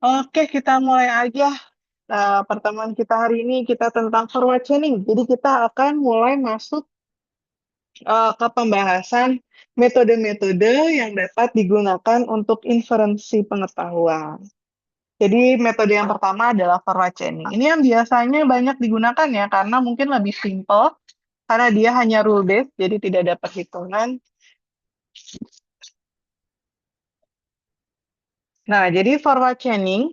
Oke, kita mulai aja. Pertemuan kita hari ini kita tentang forward chaining. Jadi kita akan mulai masuk ke pembahasan metode-metode yang dapat digunakan untuk inferensi pengetahuan. Jadi metode yang pertama adalah forward chaining. Ini yang biasanya banyak digunakan ya, karena mungkin lebih simple, karena dia hanya rule based, jadi tidak ada perhitungan. Nah, jadi forward chaining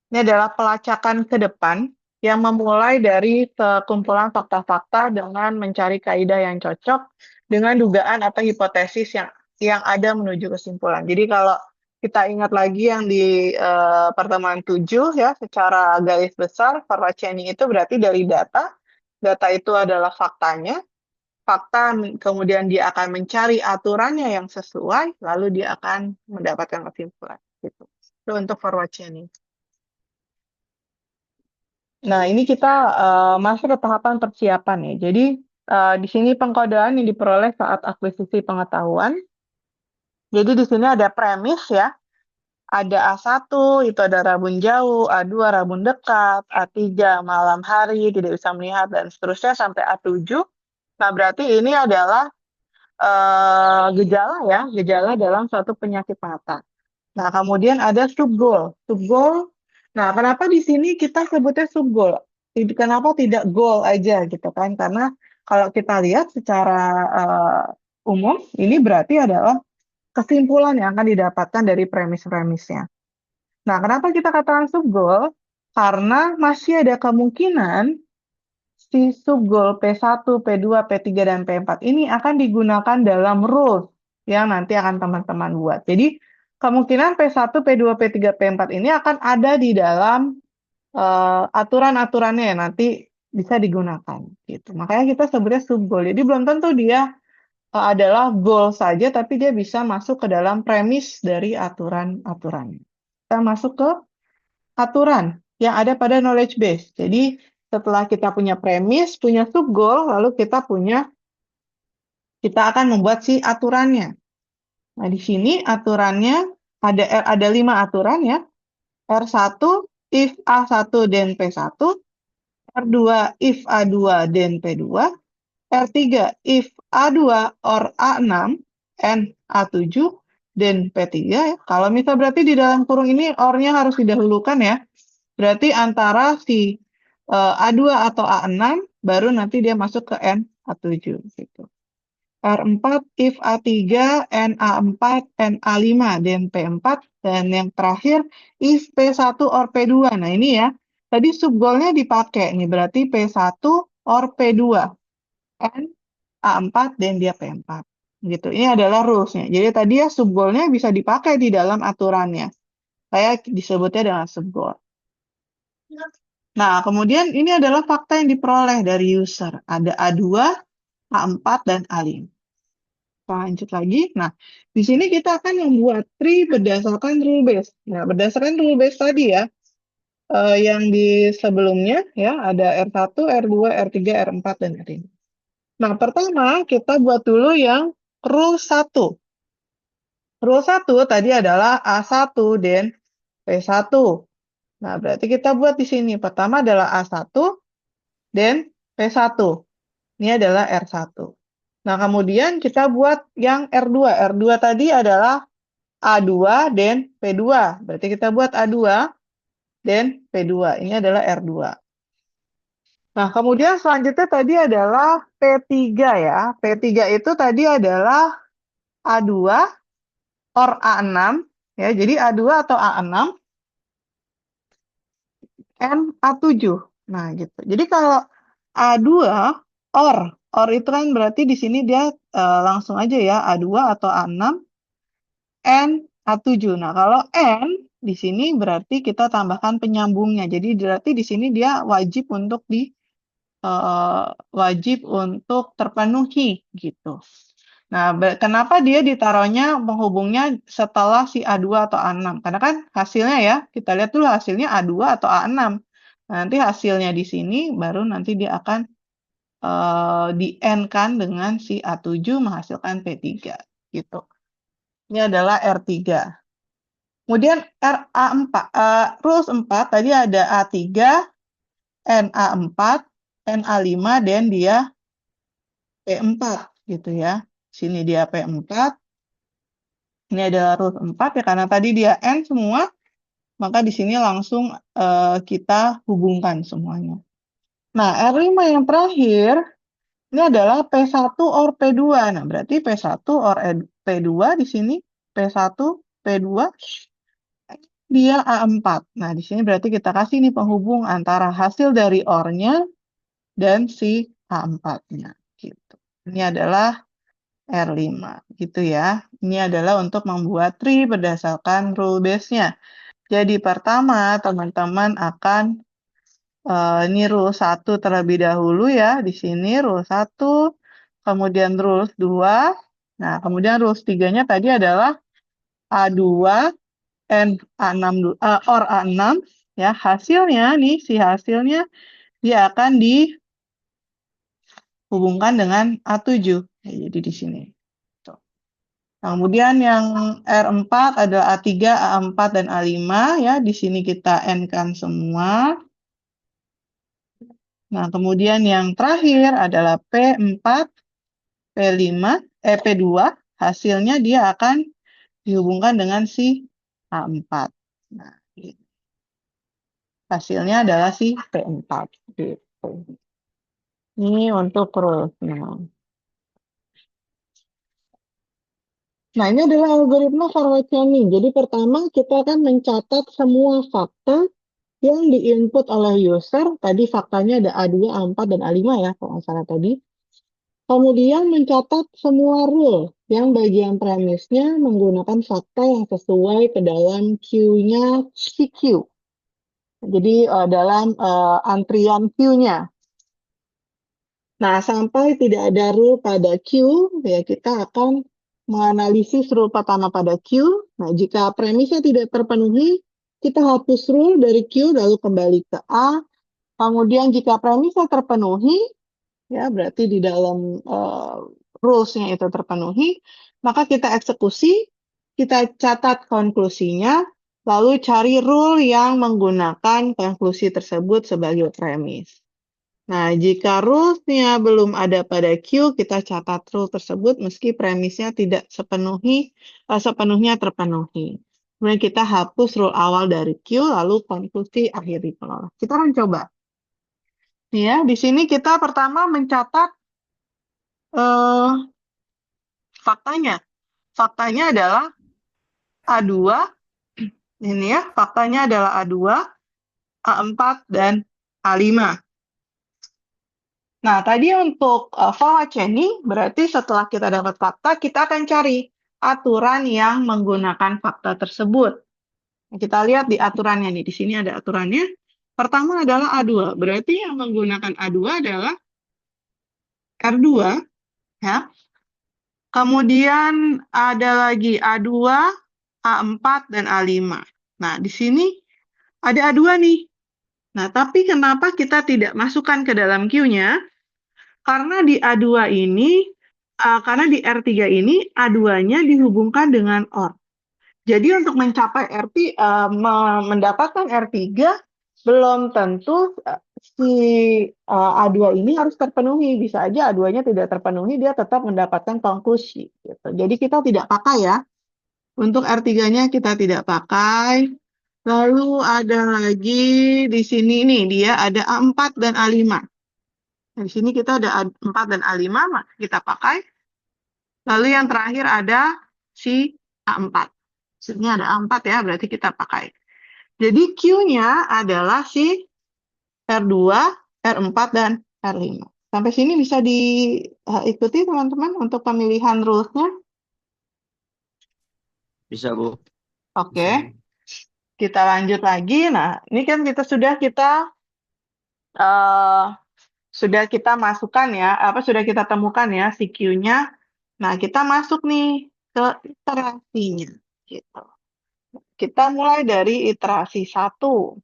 ini adalah pelacakan ke depan yang memulai dari kumpulan fakta-fakta dengan mencari kaidah yang cocok dengan dugaan atau hipotesis yang ada menuju kesimpulan. Jadi kalau kita ingat lagi yang di pertemuan 7 ya, secara garis besar forward chaining itu berarti dari data. Data itu adalah faktanya. Fakta kemudian dia akan mencari aturannya yang sesuai, lalu dia akan mendapatkan kesimpulan. Gitu. Itu untuk forward chaining. Nah, ini kita masuk ke tahapan persiapan ya. Jadi, di sini pengkodean yang diperoleh saat akuisisi pengetahuan. Jadi, di sini ada premis ya. Ada A1, itu ada rabun jauh, A2, rabun dekat, A3, malam hari, tidak bisa melihat, dan seterusnya sampai A7. Nah, berarti ini adalah gejala ya, gejala dalam suatu penyakit mata. Nah, kemudian ada subgoal. Subgoal, nah kenapa di sini kita sebutnya subgoal? Kenapa tidak goal aja gitu kan? Karena kalau kita lihat secara umum, ini berarti adalah kesimpulan yang akan didapatkan dari premis-premisnya. Nah, kenapa kita katakan subgoal? Karena masih ada kemungkinan si subgoal P1, P2, P3, dan P4 ini akan digunakan dalam rules yang nanti akan teman-teman buat. Jadi, kemungkinan P1, P2, P3, P4 ini akan ada di dalam aturan-aturannya yang nanti bisa digunakan. Gitu. Makanya kita sebutnya subgoal. Jadi, belum tentu dia adalah goal saja, tapi dia bisa masuk ke dalam premis dari aturan-aturannya. Kita masuk ke aturan yang ada pada knowledge base. Jadi, setelah kita punya premis, punya subgoal, lalu kita akan membuat si aturannya. Nah, di sini aturannya ada 5 aturan ya. R1 if A1 dan P1, R2 if A2 dan P2, R3 if A2 or A6 and A7 dan P3 ya. Kalau misal berarti di dalam kurung ini or-nya harus didahulukan ya. Berarti antara si A2 atau A6 baru nanti dia masuk ke N A7 gitu. R4 if A3 N A4 N A5 dan P4 dan yang terakhir if P1 or P2. Nah, ini ya. Tadi subgoalnya dipakai nih berarti P1 or P2 N A4 dan dia P4 gitu. Ini adalah rules-nya. Jadi tadi ya subgoalnya bisa dipakai di dalam aturannya. Saya disebutnya dengan subgoal. Nah, kemudian ini adalah fakta yang diperoleh dari user. Ada A2, A4, dan A5. Lanjut lagi. Nah, di sini kita akan membuat tree berdasarkan rule base. Nah, berdasarkan rule base tadi ya, yang di sebelumnya ya, ada R1, R2, R3, R4, dan R5. Nah, pertama kita buat dulu yang rule 1. Rule 1 tadi adalah A1 dan P1. Nah, berarti kita buat di sini. Pertama adalah A1 dan P1. Ini adalah R1. Nah, kemudian kita buat yang R2. R2 tadi adalah A2 dan P2. Berarti kita buat A2 dan P2. Ini adalah R2. Nah, kemudian selanjutnya tadi adalah P3 ya. P3 itu tadi adalah A2 or A6. Ya, jadi A2 atau A6 and A7. Nah, gitu. Jadi kalau A2 or itu kan berarti di sini dia langsung aja ya A2 atau A6 N A7. Nah, kalau N di sini berarti kita tambahkan penyambungnya. Jadi berarti di sini dia wajib untuk terpenuhi gitu. Nah, kenapa dia ditaruhnya penghubungnya setelah si A2 atau A6? Karena kan hasilnya ya, kita lihat dulu hasilnya A2 atau A6. Nah, nanti hasilnya di sini baru nanti dia akan di-N-kan dengan si A7 menghasilkan P3 gitu. Ini adalah R3. Kemudian RA4, rules 4, tadi ada A3, NA4, NA5, dan dia P4, gitu ya. Sini dia P4, ini adalah rules 4, ya karena tadi dia N semua, maka di sini langsung kita hubungkan semuanya. Nah, R5 yang terakhir, ini adalah P1 or P2. Nah, berarti P1 or P2 di sini, P1, P2, dia A4. Nah, di sini berarti kita kasih nih penghubung antara hasil dari OR-nya dan si A4-nya. Gitu. Ini adalah R5, gitu ya. Ini adalah untuk membuat tree berdasarkan rule base-nya. Jadi pertama, teman-teman akan ini rule 1 terlebih dahulu ya. Di sini rule 1, kemudian rule 2. Nah, kemudian rule 3-nya tadi adalah A2 and A6 or A6 ya. Hasilnya nih, si hasilnya dia akan dihubungkan dengan A7. Ya, jadi di sini. Tuh. Nah, kemudian yang R4 adalah A3, A4 dan A5 ya. Di sini kita N-kan semua. Nah, kemudian yang terakhir adalah P4, P5, P2, hasilnya dia akan dihubungkan dengan si A4. Nah, hasilnya adalah si P4. Gitu. Ini untuk rules-nya. Nah, ini adalah algoritma forward chaining. Jadi pertama kita akan mencatat semua fakta yang di-input oleh user. Tadi faktanya ada A2, A4, dan A5 ya, kalau nggak salah tadi. Kemudian mencatat semua rule yang bagian premisnya menggunakan fakta yang sesuai ke dalam queue-nya CQ. Jadi dalam antrian queue-nya. Nah, sampai tidak ada rule pada queue, ya kita akan menganalisis rule pertama pada queue. Nah, jika premisnya tidak terpenuhi, kita hapus rule dari queue lalu kembali ke A. Kemudian jika premisnya terpenuhi, ya berarti di dalam rules-nya itu terpenuhi, maka kita eksekusi, kita catat konklusinya, lalu cari rule yang menggunakan konklusi tersebut sebagai premis. Nah, jika rules-nya belum ada pada queue, kita catat rule tersebut meski premisnya tidak sepenuhnya terpenuhi. Kemudian kita hapus rule awal dari queue, lalu konklusi akhiri pengolah. Kita akan coba. Ya, di sini kita pertama mencatat faktanya. Faktanya adalah A2, ini ya, faktanya adalah A2, A4, dan A5. Nah, tadi untuk forward chaining, berarti setelah kita dapat fakta, kita akan cari aturan yang menggunakan fakta tersebut. Nah, kita lihat di aturannya nih, di sini ada aturannya. Pertama adalah A2, berarti yang menggunakan A2 adalah R2, ya. Kemudian ada lagi A2, A4, dan A5. Nah, di sini ada A2 nih. Nah, tapi kenapa kita tidak masukkan ke dalam queue-nya? Karena di A2 ini, karena di R3 ini A2-nya dihubungkan dengan OR. Jadi untuk mencapai mendapatkan R3, belum tentu si A2 ini harus terpenuhi. Bisa aja A2-nya tidak terpenuhi, dia tetap mendapatkan konklusi. Gitu. Jadi kita tidak pakai ya. Untuk R3-nya kita tidak pakai. Lalu ada lagi di sini nih, dia ada A4 dan A5. Nah, di sini kita ada A4 dan A5, maka kita pakai. Lalu yang terakhir ada si A4. Sini ada A4 ya, berarti kita pakai. Jadi Q-nya adalah si R2, R4, dan R5. Sampai sini bisa diikuti teman-teman untuk pemilihan rules-nya? Bisa, Bu. Oke. Kita lanjut lagi. Nah, ini kan sudah kita masukkan ya, sudah kita temukan ya si Q-nya. Nah, kita masuk nih ke iterasinya. Gitu. Kita mulai dari iterasi 1.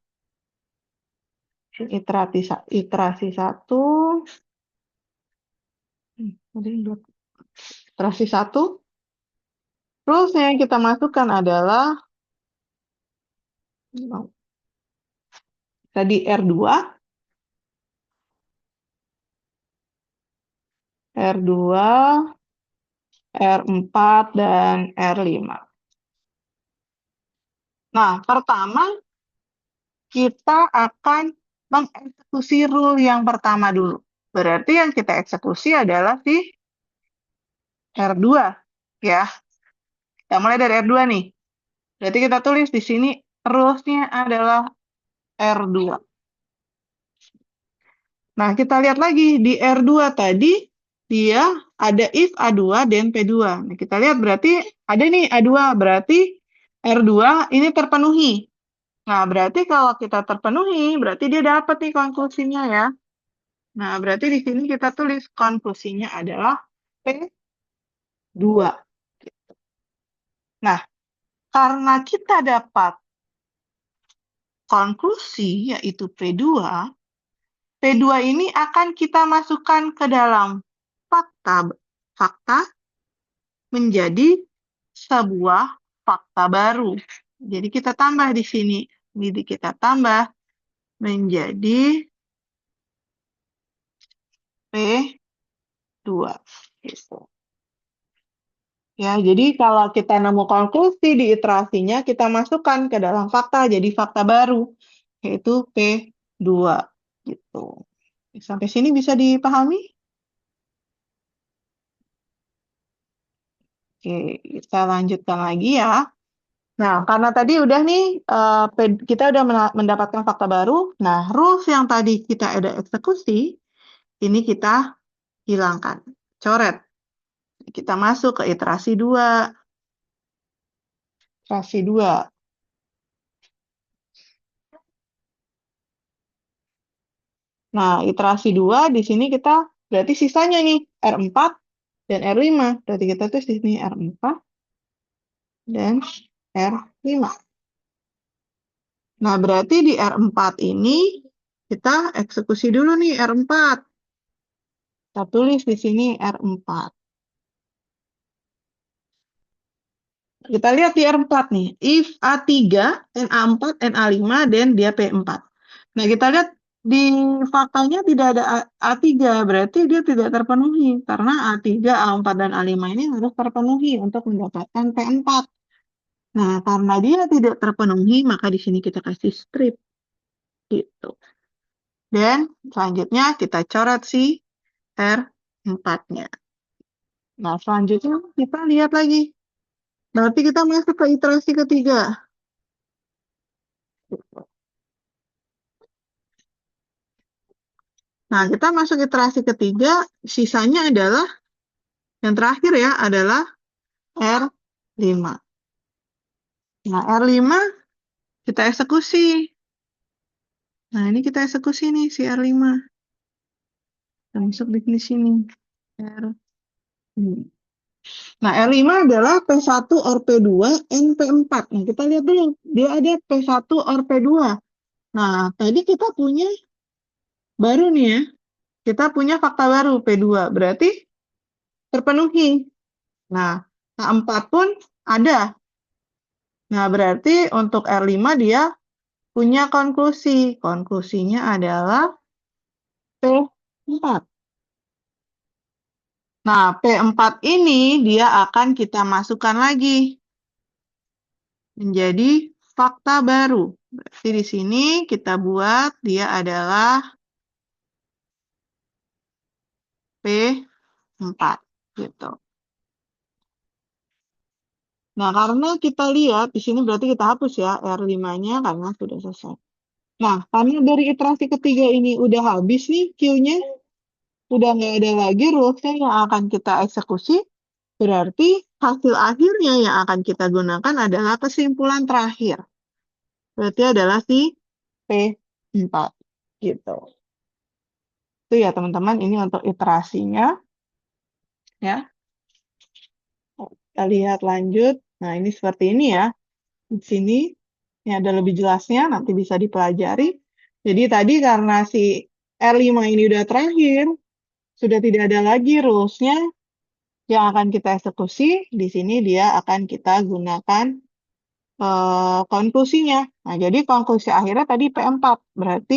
Iterasi 1. Iterasi 1. Rules yang kita masukkan adalah Tadi R2, R2, R4, dan R5. Nah, pertama kita akan mengeksekusi rule yang pertama dulu. Berarti yang kita eksekusi adalah si R2, ya. Kita mulai dari R2 nih. Berarti kita tulis di sini rules-nya adalah R2. Nah, kita lihat lagi di R2 tadi dia ada if A2 dan P2. Nah, kita lihat berarti ada nih A2, berarti R2 ini terpenuhi. Nah, berarti kalau kita terpenuhi, berarti dia dapat nih konklusinya ya. Nah, berarti di sini kita tulis konklusinya adalah P2. Nah, karena kita dapat konklusi yaitu P2, P2 ini akan kita masukkan ke dalam fakta menjadi sebuah fakta baru. Jadi kita tambah di sini. Jadi kita tambah menjadi P2. Gitu. Ya, jadi kalau kita nemu konklusi di iterasinya, kita masukkan ke dalam fakta, jadi fakta baru, yaitu P2. Gitu. Sampai sini bisa dipahami? Oke, kita lanjutkan lagi ya. Nah, karena tadi udah nih, kita udah mendapatkan fakta baru. Nah, rules yang tadi kita ada eksekusi, ini kita hilangkan, coret. Kita masuk ke iterasi 2. Iterasi 2. Nah, iterasi 2 di sini kita berarti sisanya nih R4 dan R5. Berarti kita tulis di sini R4 dan R5. Nah, berarti di R4 ini kita eksekusi dulu nih R4. Kita tulis di sini R4. Kita lihat di R4 nih. If A3, NA4, NA5, dan dia P4. Nah, kita lihat di faktanya tidak ada A3, berarti dia tidak terpenuhi. Karena A3, A4, dan A5 ini harus terpenuhi untuk mendapatkan P4. Nah, karena dia tidak terpenuhi, maka di sini kita kasih strip. Gitu. Dan selanjutnya kita coret si R4-nya. Nah, selanjutnya kita lihat lagi. Berarti kita masuk ke iterasi ketiga. Nah, kita masuk iterasi ketiga, sisanya adalah, yang terakhir ya, adalah R5. Nah, R5 kita eksekusi. Nah, ini kita eksekusi nih, si R5. Kita masuk di sini. R5. Nah, R5 adalah P1 or P2 and P4. Nah, kita lihat dulu. Dia ada P1 or P2. Nah, tadi kita punya baru nih ya. Kita punya fakta baru, P2. Berarti terpenuhi. Nah, K4 pun ada. Nah, berarti untuk R5 dia punya konklusi. Konklusinya adalah P4. Nah, P4 ini dia akan kita masukkan lagi menjadi fakta baru. Berarti di sini kita buat dia adalah P4 gitu. Nah, karena kita lihat di sini berarti kita hapus ya R5-nya karena sudah selesai. Nah, karena dari iterasi ketiga ini udah habis nih Q-nya, udah nggak ada lagi rules-nya yang akan kita eksekusi, berarti hasil akhirnya yang akan kita gunakan adalah kesimpulan terakhir. Berarti adalah si P4. Gitu. Itu ya teman-teman, ini untuk iterasinya. Ya. Kita lihat lanjut. Nah, ini seperti ini ya. Di sini ini ada lebih jelasnya, nanti bisa dipelajari. Jadi tadi karena si R5 ini udah terakhir, sudah tidak ada lagi rules-nya yang akan kita eksekusi. Di sini dia akan kita gunakan konklusinya. Nah, jadi konklusi akhirnya tadi P4. Berarti